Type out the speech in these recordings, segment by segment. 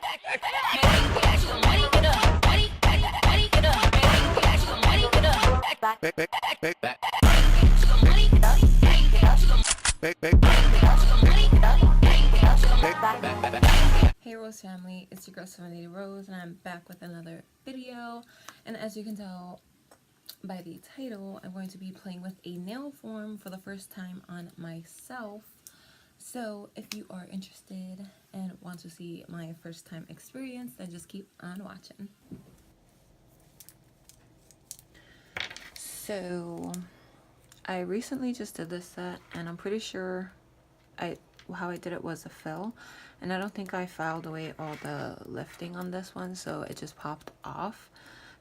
Hey Rose family, it's your girl 70 Rose and I'm back with another video. And as you can tell by the title, I'm going to be playing with a nail form for the first time on myself. So if you are interested and want to see my first time experience, then just keep on watching. So I recently just did this set and I'm pretty sure how I did it was a fill, and I don't think I filed away all the lifting on this one, so it just popped off.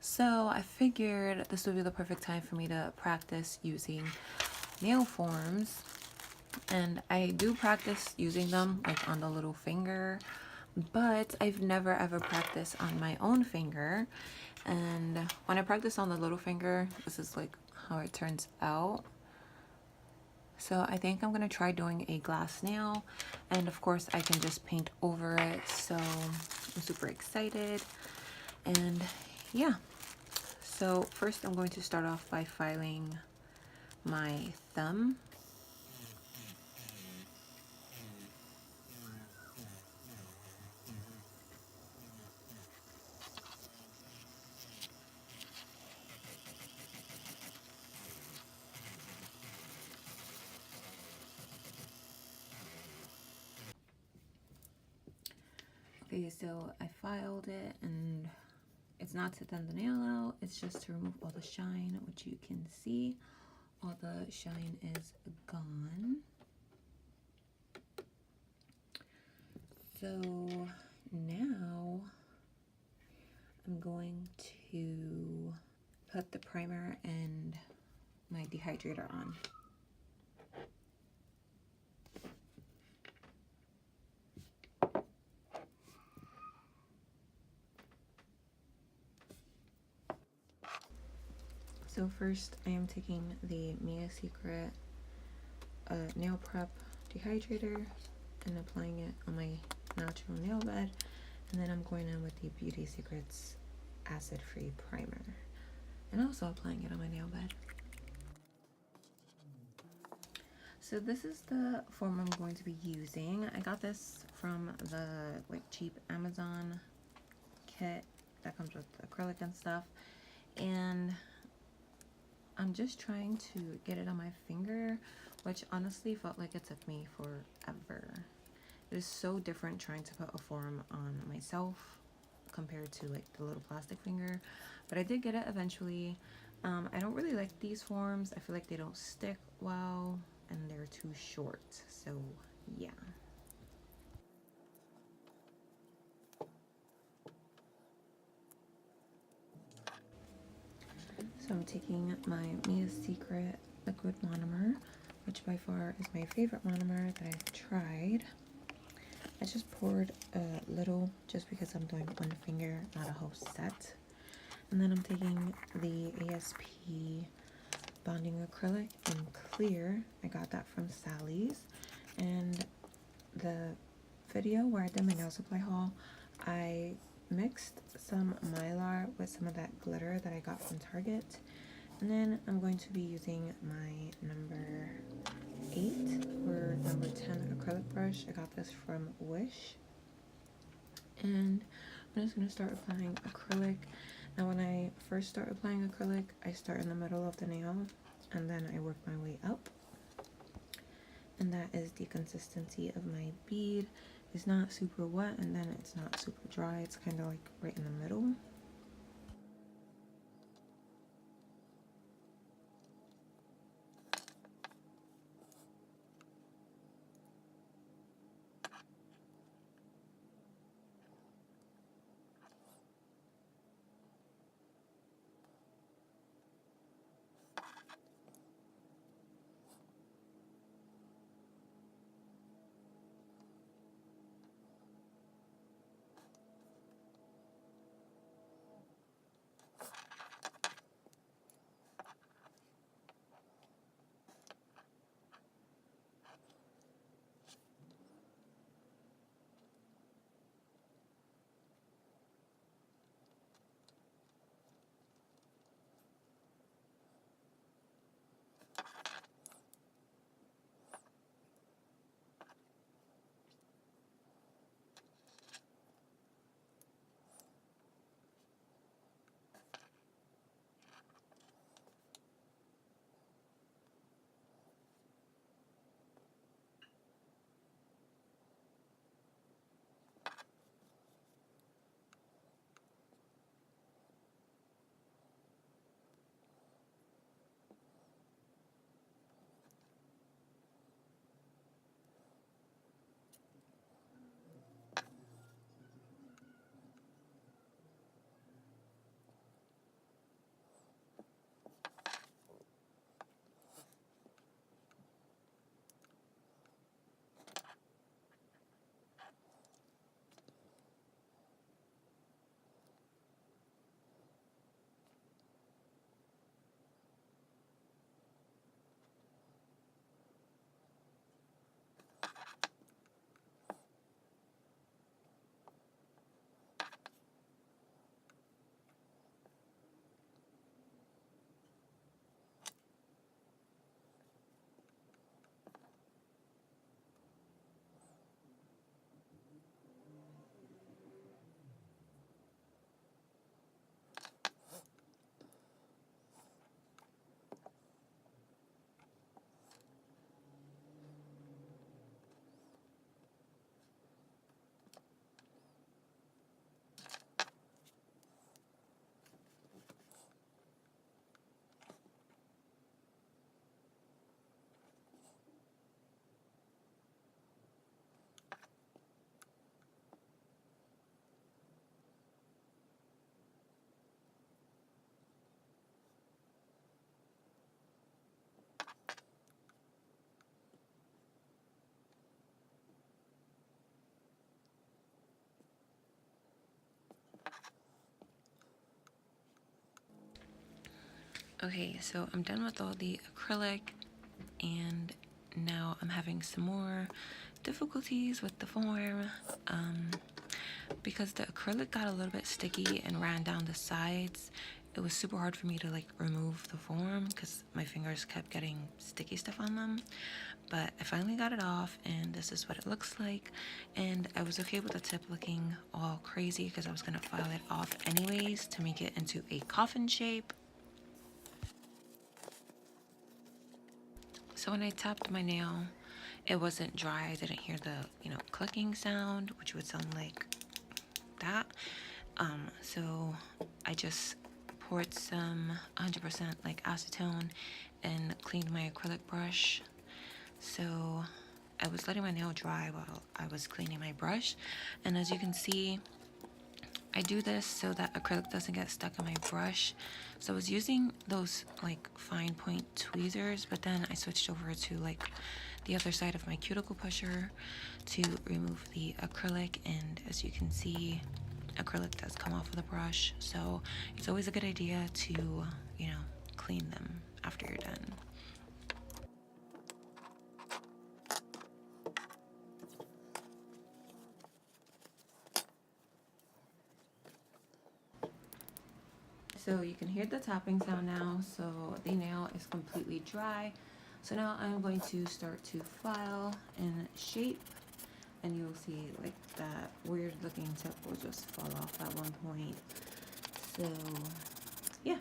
So I figured this would be the perfect time for me to practice using nail forms, and I do practice using them like on the little finger, but I've never ever practiced on my own finger. And when I practice on the little finger, this is like how it turns out. So I think I'm gonna try doing a glass nail, and of course I can just paint over it. So I'm super excited. And yeah, so first I'm going to start off by filing my thumb. Okay, so I filed it, and it's not to thin the nail out, it's just to remove all the shine, which you can see. All the shine is gone. So now I'm going to put the primer and my dehydrator on. So first I am taking the Mia Secret nail prep dehydrator and applying it on my natural nail bed, and then I'm going in with the Beauty Secrets acid-free primer and also applying it on my nail bed. So this is the form I'm going to be using. I got this from the like cheap Amazon kit that comes with acrylic and stuff, and I'm just trying to get it on my finger, which honestly felt like it took me forever. It is so different trying to put a form on myself compared to like the little plastic finger, but I did get it eventually. I don't really like these forms. I feel like they don't stick well and they're too short, so yeah. So I'm taking my Mia Secret liquid monomer, which by far is my favorite monomer that I've tried. I just poured a little just because I'm doing one finger, not a whole set. And then I'm taking the ASP bonding acrylic in clear. I got that from Sally's. And the video where I did my nail supply haul, I mixed some Mylar with some of that glitter that I got from Target. And then I'm going to be using my number 8 or number 10 acrylic brush. I got this from Wish. And I'm just going to start applying acrylic. Now when I first start applying acrylic, I start in the middle of the nail and then I work my way up. And that is the consistency of my bead. It's not super wet and then it's not super dry. It's kind of like right in the middle. Okay, so I'm done with all the acrylic, and now I'm having some more difficulties with the form because the acrylic got a little bit sticky and ran down the sides. It was super hard for me to like remove the form because my fingers kept getting sticky stuff on them. But I finally got it off, and this is what it looks like. And I was okay with the tip looking all crazy because I was gonna file it off anyways to make it into a coffin shape. So when I tapped my nail, it wasn't dry. I didn't hear the, clicking sound, which would sound like that. So I just poured some 100% like acetone and cleaned my acrylic brush. So I was letting my nail dry while I was cleaning my brush. And as you can see, I do this so that acrylic doesn't get stuck in my brush. So I was using those like fine point tweezers, but then I switched over to like the other side of my cuticle pusher to remove the acrylic. And as you can see, acrylic does come off of the brush. So it's always a good idea to, clean them after you're done. So you can hear the tapping sound now. So the nail is completely dry. So now I'm going to start to file and shape, and you'll see like that weird looking tip will just fall off at one point. So yeah.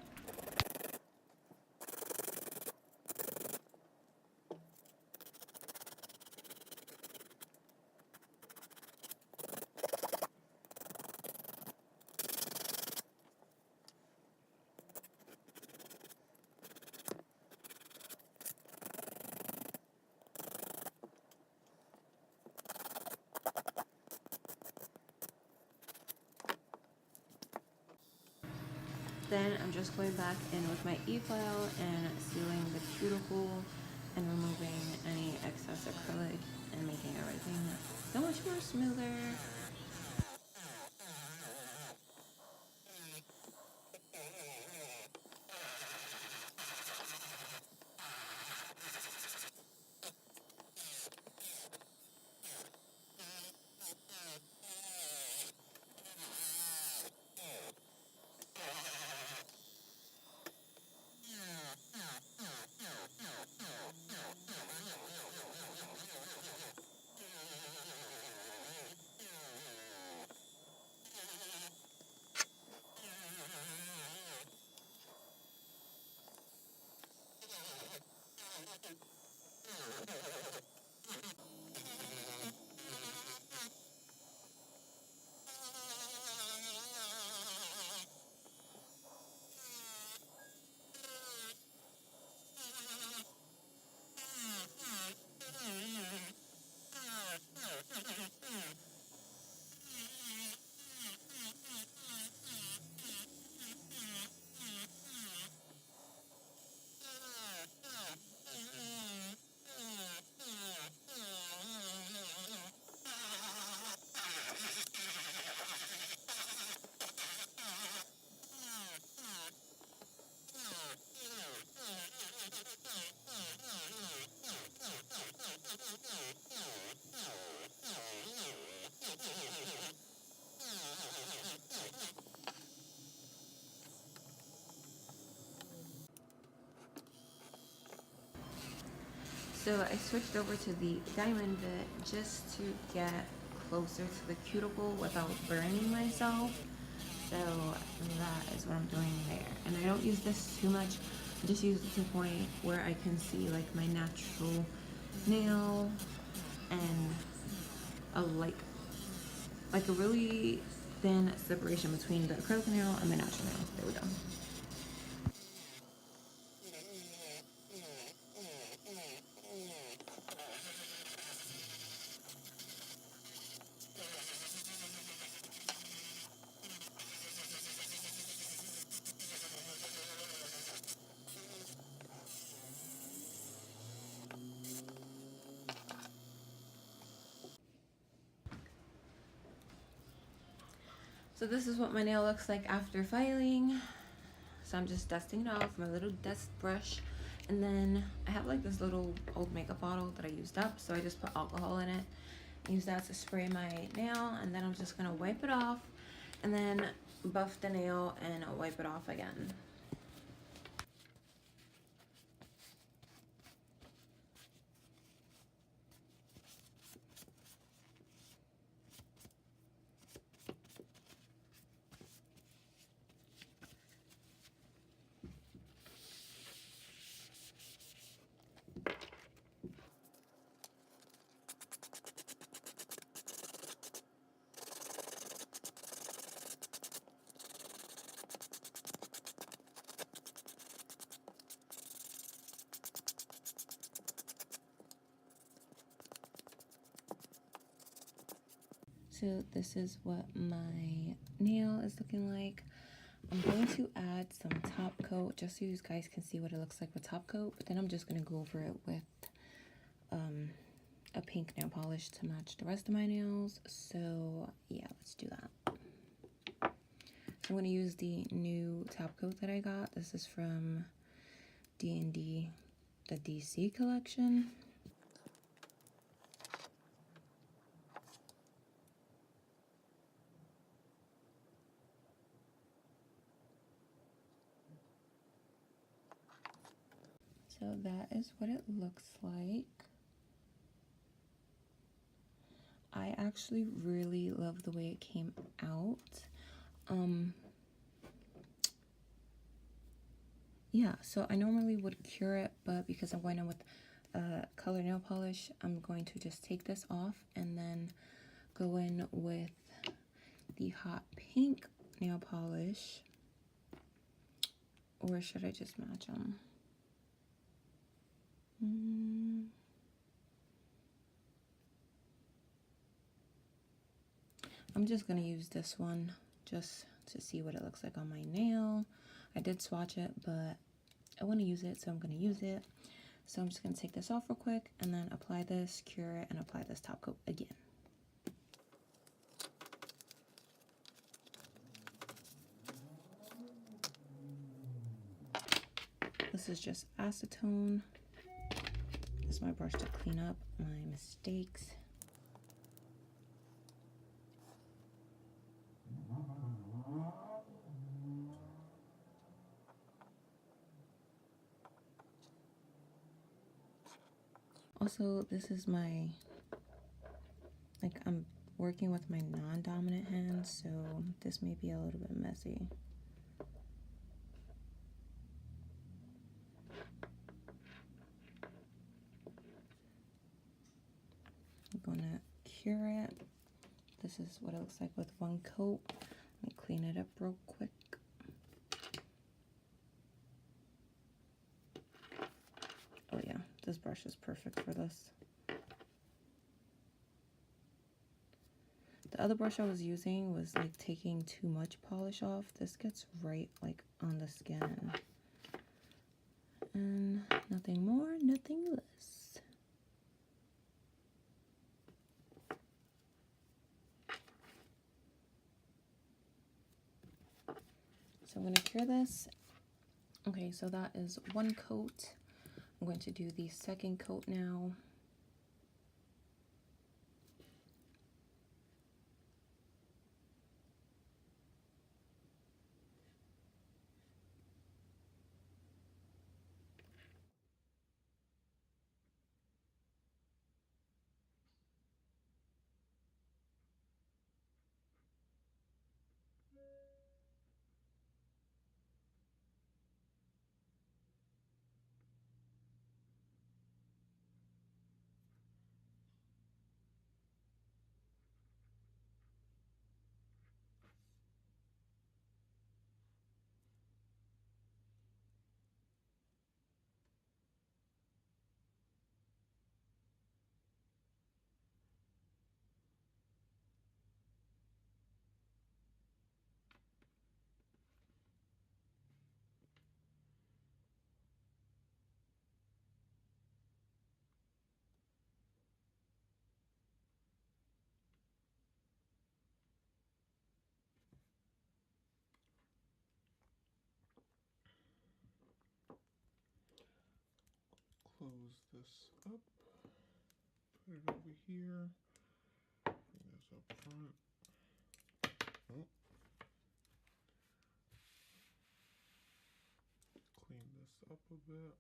Then I'm just going back in with my e-file and sealing the cuticle and removing any excess acrylic and making everything so much more smoother. So I switched over to the diamond bit just to get closer to the cuticle without burning myself. So that is what I'm doing there. And I don't use this too much. I just use it to a point where I can see like my natural nail and a like a really thin separation between the acrylic nail and my natural nail. There we go. So this is what my nail looks like after filing. So I'm just dusting it off with my little dust brush. And then I have like this little old makeup bottle that I used up. So I just put alcohol in it. Use that to spray my nail. And then I'm just going to wipe it off. And then buff the nail and wipe it off again. So this is what my nail is looking like. I'm going to add some top coat just so you guys can see what it looks like with top coat, but then I'm just going to go over it with a pink nail polish to match the rest of my nails. So yeah, let's do that. So I'm going to use the new top coat that I got. This is from D&D, the DC collection. So that is what it looks like. I actually really love the way it came out. Yeah, so I normally would cure it, but because I'm going in with color nail polish, I'm going to just take this off and then go in with the hot pink nail polish. Or should I just match them? I'm just going to use this one just to see what it looks like on my nail. I did swatch it, but I want to use it, so I'm going to use it. So I'm just going to take this off real quick and then apply this, cure it, and apply this top coat again. This is just acetone. This is my brush to clean up my mistakes. Also, this is my, like, I'm working with my non-dominant hand, so this may be a little bit messy. I'm gonna cure it. This is what it looks like with one coat. Let me clean it up real quick. Oh yeah, this brush is perfect for this. The other brush I was using was like taking too much polish off. This gets right like on the skin. And nothing more, nothing less. So I'm going to cure this. Okay, so that is one coat. I'm going to do the second coat now. close this up, put it over here, bring this up front. Oh. Clean this up a bit.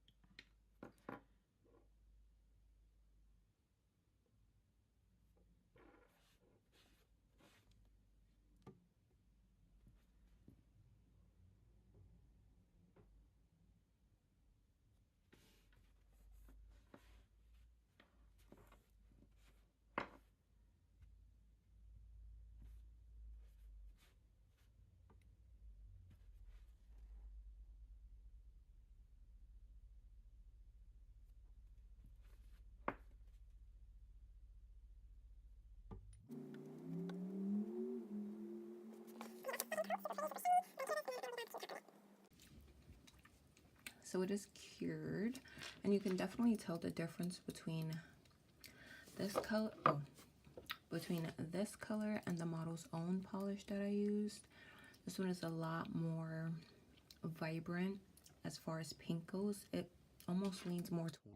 So it is cured, and you can definitely tell the difference between this color, between this color and the model's own polish that I used. This one is a lot more vibrant as far as pink goes. It almost leans more toward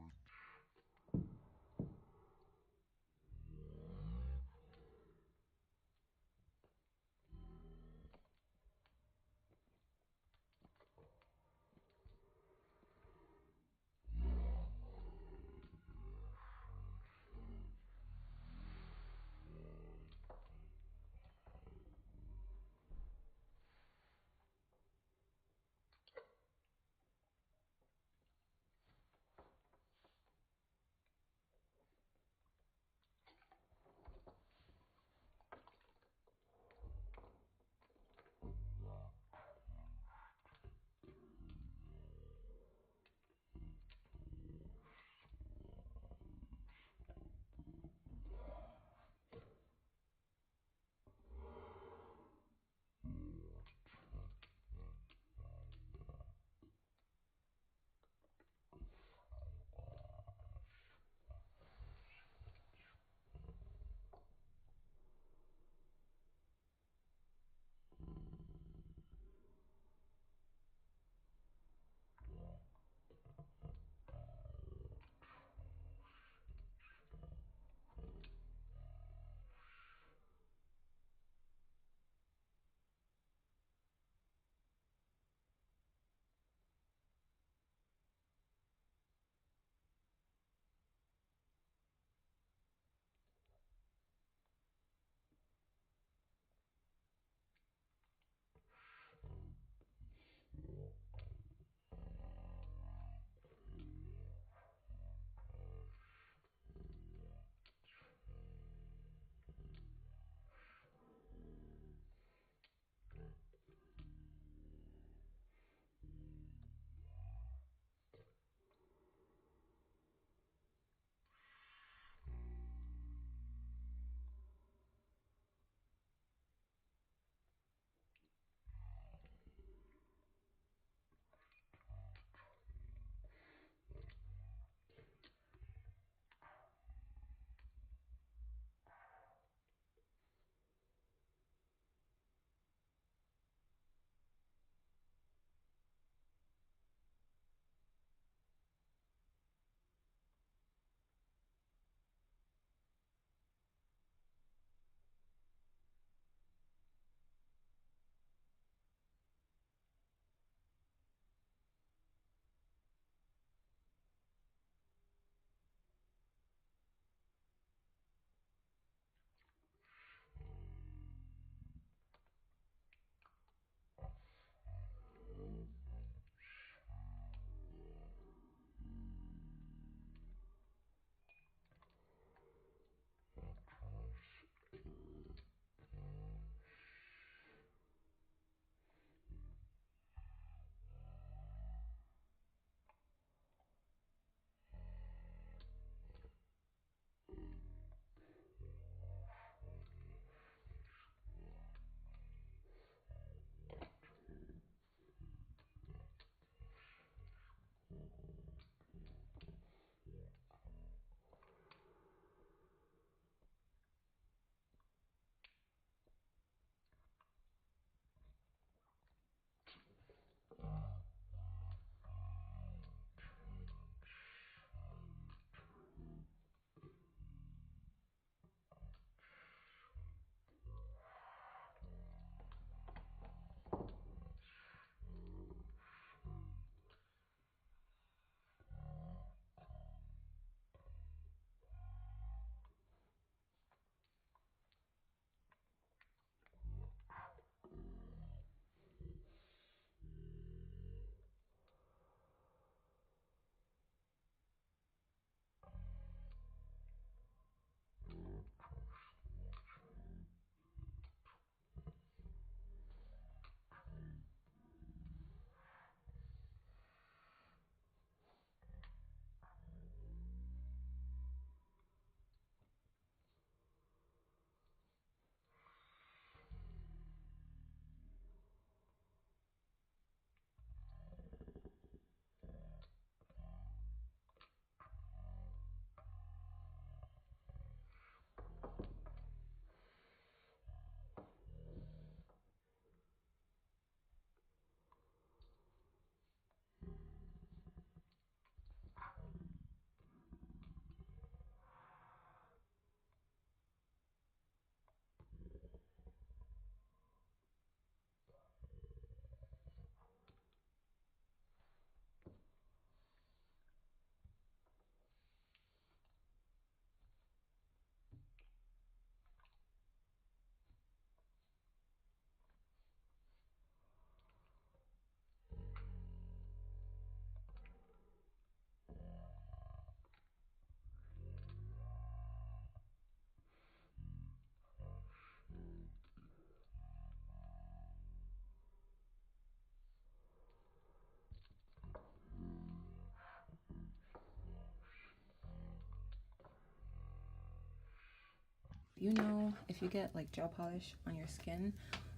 you know, if you get like gel polish on your skin,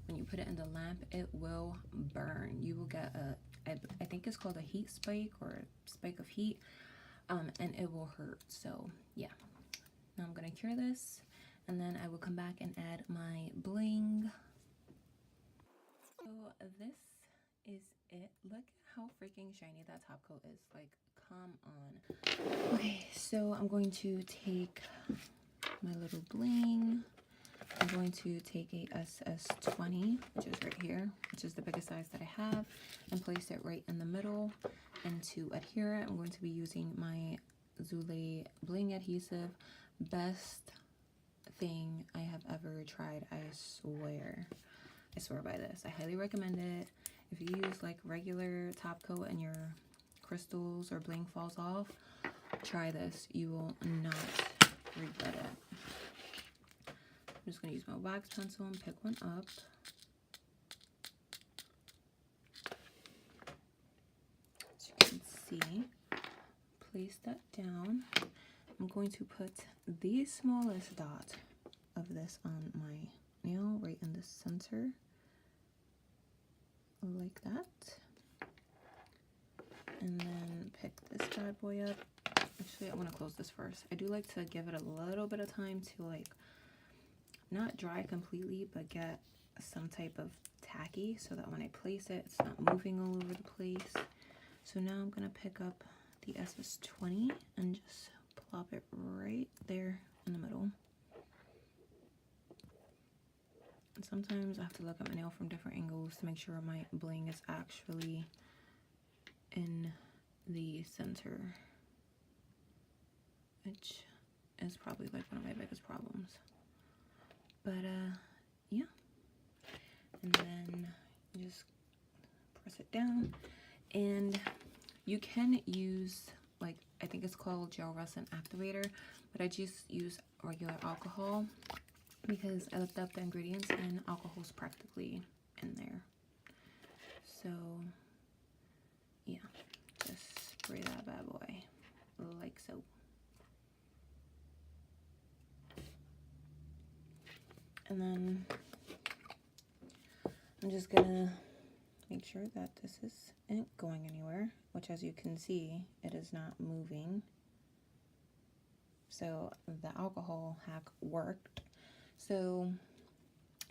when you put it in the lamp, it will burn. You will get I think it's called a heat spike or spike of heat, and it will hurt. So yeah, now I'm gonna cure this, and then I will come back and add my bling. So this is it. Look how freaking shiny that top coat is. Like, come on. Okay, so I'm going to take my little bling. I'm going to take a SS20, which is right here, which is the biggest size that I have, and place it right in the middle. And to adhere it, I'm going to be using my Zule bling adhesive. Best thing I have ever tried, I swear. I swear by this. I highly recommend it. If you use like regular top coat and your crystals or bling falls off, try this. You will not regret it. I'm just going to use my wax pencil and pick one up. As you can see, place that down. I'm going to put the smallest dot of this on my nail right in the center, like that. And then pick this bad boy up. Actually, I want to close this first. I do like to give it a little bit of time to like not dry completely, but get some type of tacky so that when I place it, it's not moving all over the place. So now I'm gonna pick up the SS20 and just plop it right there in the middle. And sometimes I have to look at my nail from different angles to make sure my bling is actually in the center, which is probably like one of my biggest problems. But yeah, and then just press it down, and you can use like, I think it's called gel resin activator, but I just use regular alcohol because I looked up the ingredients and alcohol's practically in there. So yeah, just spray that bad boy like so. And then I'm just gonna make sure that this isn't going anywhere, which as you can see, it is not moving. So the alcohol hack worked. So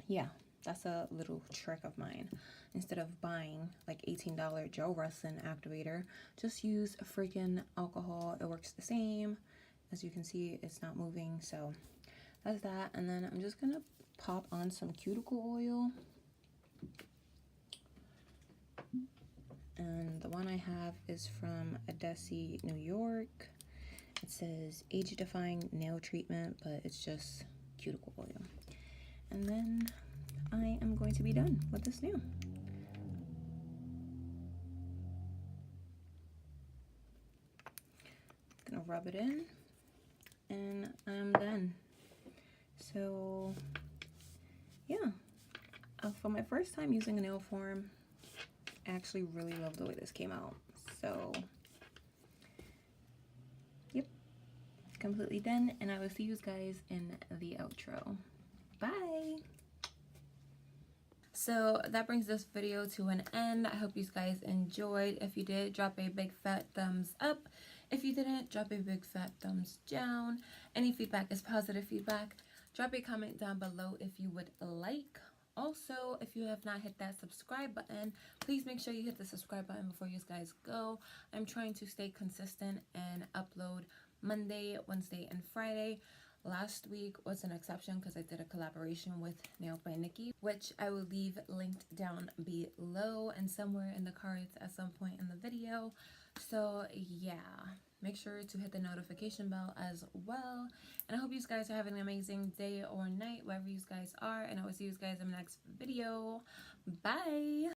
yeah, that's a little trick of mine. Instead of buying like $18 gel resin activator, just use a freaking alcohol. It works the same. As you can see, it's not moving. So that's that. And then I'm just gonna pop on some cuticle oil. And the one I have is from Adesi, New York. It says age defying nail treatment, but it's just cuticle oil. And then I am going to be done with this nail. Gonna rub it in and I'm done. So yeah, for my first time using a nail form, I actually really love the way this came out. So yep, completely done, and I will see you guys in the outro. Bye. So that brings this video to an end. I hope you guys enjoyed. If you did, drop a big fat thumbs up. If you didn't, drop a big fat thumbs down. Any feedback is positive feedback. Drop a comment down below if you would like. Also, if you have not hit that subscribe button, please make sure you hit the subscribe button before you guys go. I'm trying to stay consistent and upload Monday, Wednesday, and Friday. Last week was an exception because I did a collaboration with Nail by Nikki, which I will leave linked down below and somewhere in the cards at some point in the video. So yeah, make sure to hit the notification bell as well. And I hope you guys are having an amazing day or night, wherever you guys are. And I will see you guys in the next video. Bye.